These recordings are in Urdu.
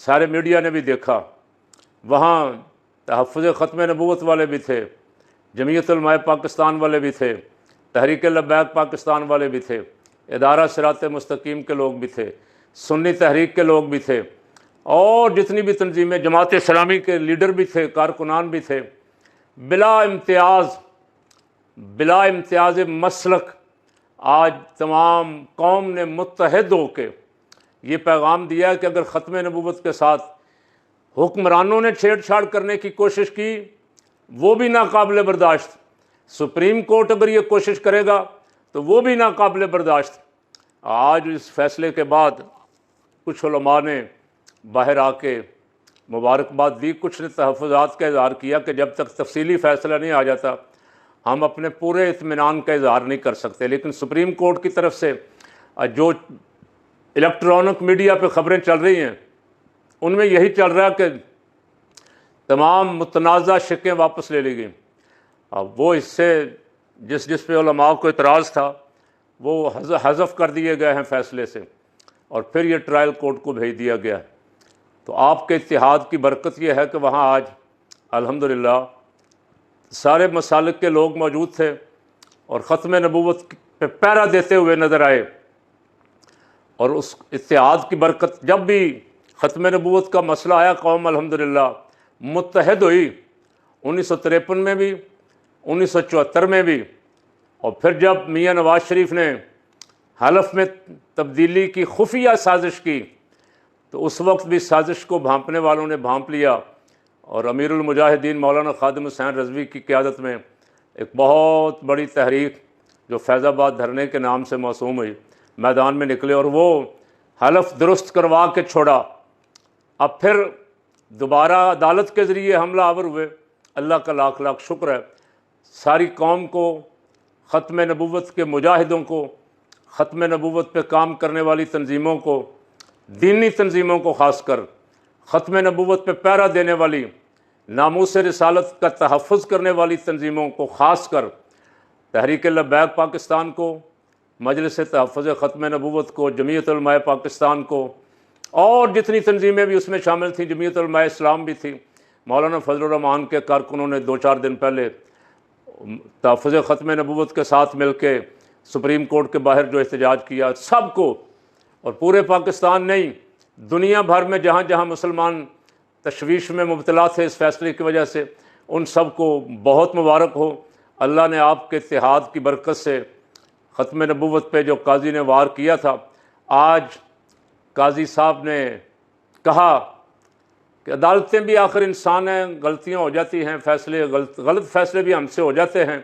سارے میڈیا نے بھی دیکھا، وہاں تحفظ ختم نبوت والے بھی تھے، جمعیت علماء پاکستان والے بھی تھے، تحریک لبیک پاکستان والے بھی تھے، ادارہ صراط مستقیم کے لوگ بھی تھے، سنی تحریک کے لوگ بھی تھے، اور جتنی بھی تنظیمیں، جماعت اسلامی کے لیڈر بھی تھے، کارکنان بھی تھے، بلا امتیاز مسلک آج تمام قوم نے متحد ہو کے یہ پیغام دیا کہ اگر ختم نبوت کے ساتھ حکمرانوں نے چھیڑ چھاڑ کرنے کی کوشش کی وہ بھی ناقابل برداشت، سپریم کورٹ اگر یہ کوشش کرے گا تو وہ بھی ناقابل برداشت۔ آج اس فیصلے کے بعد کچھ علماء نے باہر آ کے مبارکباد دی، کچھ نے تحفظات کا اظہار کیا کہ جب تک تفصیلی فیصلہ نہیں آ جاتا ہم اپنے پورے اطمینان کا اظہار نہیں کر سکتے، لیکن سپریم کورٹ کی طرف سے جو الیکٹرانک میڈیا پہ خبریں چل رہی ہیں ان میں یہی چل رہا ہے کہ تمام متنازع شقیں واپس لے لی گئیں۔ اب وہ اس سے جس پہ علماء کو اعتراض تھا وہ حذف کر دیے گئے ہیں فیصلے سے، اور پھر یہ ٹرائل کورٹ کو بھیج دیا گیا ہے۔ تو آپ کے اتحاد کی برکت یہ ہے کہ وہاں آج الحمدللہ سارے مسالک کے لوگ موجود تھے اور ختم نبوت پہ پہرا دیتے ہوئے نظر آئے، اور اس اتحاد کی برکت جب بھی ختم نبوت کا مسئلہ آیا قوم الحمدللہ متحد ہوئی، 1953 میں بھی، 1974 میں بھی، اور پھر جب میاں نواز شریف نے حلف میں تبدیلی کی خفیہ سازش کی تو اس وقت بھی سازش کو بھانپنے والوں نے بھانپ لیا، اور امیر المجاہدین مولانا خادم حسین رضوی کی قیادت میں ایک بہت بڑی تحریک جو فیض آباد دھرنے کے نام سے موسوم ہوئی میدان میں نکلے، اور وہ حلف درست کروا کے چھوڑا۔ اب پھر دوبارہ عدالت کے ذریعے حملہ آور ہوئے، اللہ کا لاکھ لاکھ شکر ہے، ساری قوم کو، ختم نبوت کے مجاہدوں کو، ختم نبوت پہ کام کرنے والی تنظیموں کو، دینی تنظیموں کو خاص کر، ختم نبوت پہ پہرا دینے والی، ناموس رسالت کا تحفظ کرنے والی تنظیموں کو خاص کر، تحریک لبیک پاکستان کو، مجلس تحفظ ختم نبوت کو، جمعیت علماء پاکستان کو، اور جتنی تنظیمیں بھی اس میں شامل تھیں، جمعیت علماء اسلام بھی تھی، مولانا فضل الرحمان کے کارکنوں نے 2-4 دن پہلے تحفظ ختم نبوت کے ساتھ مل کے سپریم کورٹ کے باہر جو احتجاج کیا، سب کو، اور پورے پاکستان نہیں، دنیا بھر میں جہاں جہاں مسلمان تشویش میں مبتلا تھے اس فیصلے کی وجہ سے، ان سب کو بہت مبارک ہو۔ اللہ نے آپ کے اتحاد کی برکت سے ختم نبوت پہ جو قاضی نے وار کیا تھا، آج قاضی صاحب نے کہا کہ عدالتیں بھی آخر انسان ہیں، غلطیاں ہو جاتی ہیں، فیصلے غلط فیصلے بھی ہم سے ہو جاتے ہیں،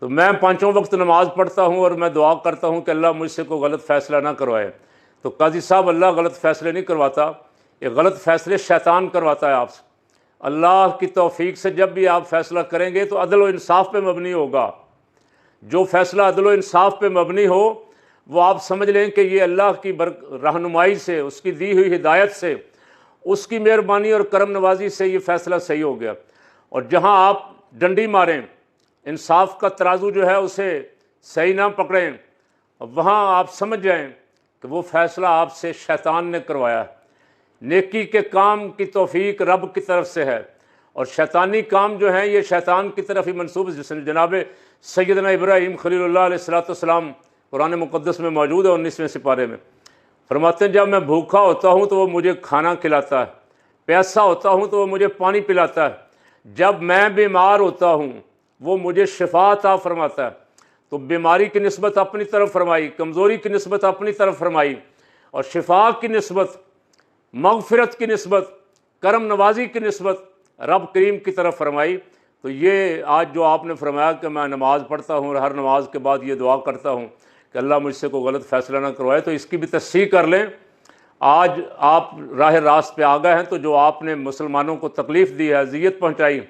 تو میں 5 وقت نماز پڑھتا ہوں اور میں دعا کرتا ہوں کہ اللہ مجھ سے کوئی غلط فیصلہ نہ کروائے۔ تو قاضی صاحب اللہ غلط فیصلے نہیں کرواتا، یہ غلط فیصلے شیطان کرواتا ہے آپ سے۔ اللہ کی توفیق سے جب بھی آپ فیصلہ کریں گے تو عدل و انصاف پہ مبنی ہوگا۔ جو فیصلہ عدل و انصاف پہ مبنی ہو وہ آپ سمجھ لیں کہ یہ اللہ کی رہنمائی سے، اس کی دی ہوئی ہدایت سے، اس کی مہربانی اور کرم نوازی سے یہ فیصلہ صحیح ہو گیا۔ اور جہاں آپ ڈنڈی ماریں، انصاف کا ترازو جو ہے اسے صحیح نہ پکڑیں، وہاں آپ سمجھ جائیں کہ وہ فیصلہ آپ سے شیطان نے کروایا ہے۔ نیکی کے کام کی توفیق رب کی طرف سے ہے، اور شیطانی کام جو ہیں یہ شیطان کی طرف ہی منسوب، جناب سیدنا ابراہیم خلیل اللہ علیہ السلام قرآن مقدس میں موجود ہے 19ویں سپارے میں، فرماتے ہیں جب میں بھوکا ہوتا ہوں تو وہ مجھے کھانا کھلاتا ہے، پیاسا ہوتا ہوں تو وہ مجھے پانی پلاتا ہے، جب میں بیمار ہوتا ہوں وہ مجھے شفا عطا فرماتا ہے۔ تو بیماری کی نسبت اپنی طرف فرمائی، کمزوری کی نسبت اپنی طرف فرمائی، اور شفا کی نسبت، مغفرت کی نسبت، کرم نوازی کی نسبت رب کریم کی طرف فرمائی۔ تو یہ آج جو آپ نے فرمایا کہ میں نماز پڑھتا ہوں اور ہر نماز کے بعد یہ دعا کرتا ہوں کہ اللہ مجھ سے کوئی غلط فیصلہ نہ کروائے، تو اس کی بھی تصحیح کر لیں۔ آج آپ راہ راست پہ آ گئے ہیں، تو جو آپ نے مسلمانوں کو تکلیف دی ہے، اذیت پہنچائی،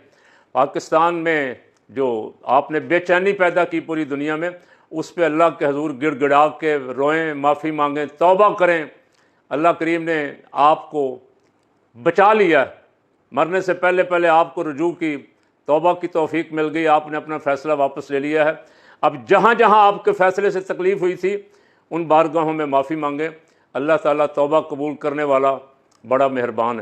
پاکستان میں جو آپ نے بے چینی پیدا کی پوری دنیا میں، اس پہ اللہ کے حضور گڑ گڑا کے روئیں، معافی مانگیں، توبہ کریں۔ اللہ کریم نے آپ کو بچا لیا، مرنے سے پہلے پہلے آپ کو رجوع کی، توبہ کی توفیق مل گئی، آپ نے اپنا فیصلہ واپس لے لیا ہے۔ اب جہاں جہاں آپ کے فیصلے سے تکلیف ہوئی تھی ان بارگاہوں میں معافی مانگیں۔ اللہ تعالیٰ توبہ قبول کرنے والا بڑا مہربان ہے.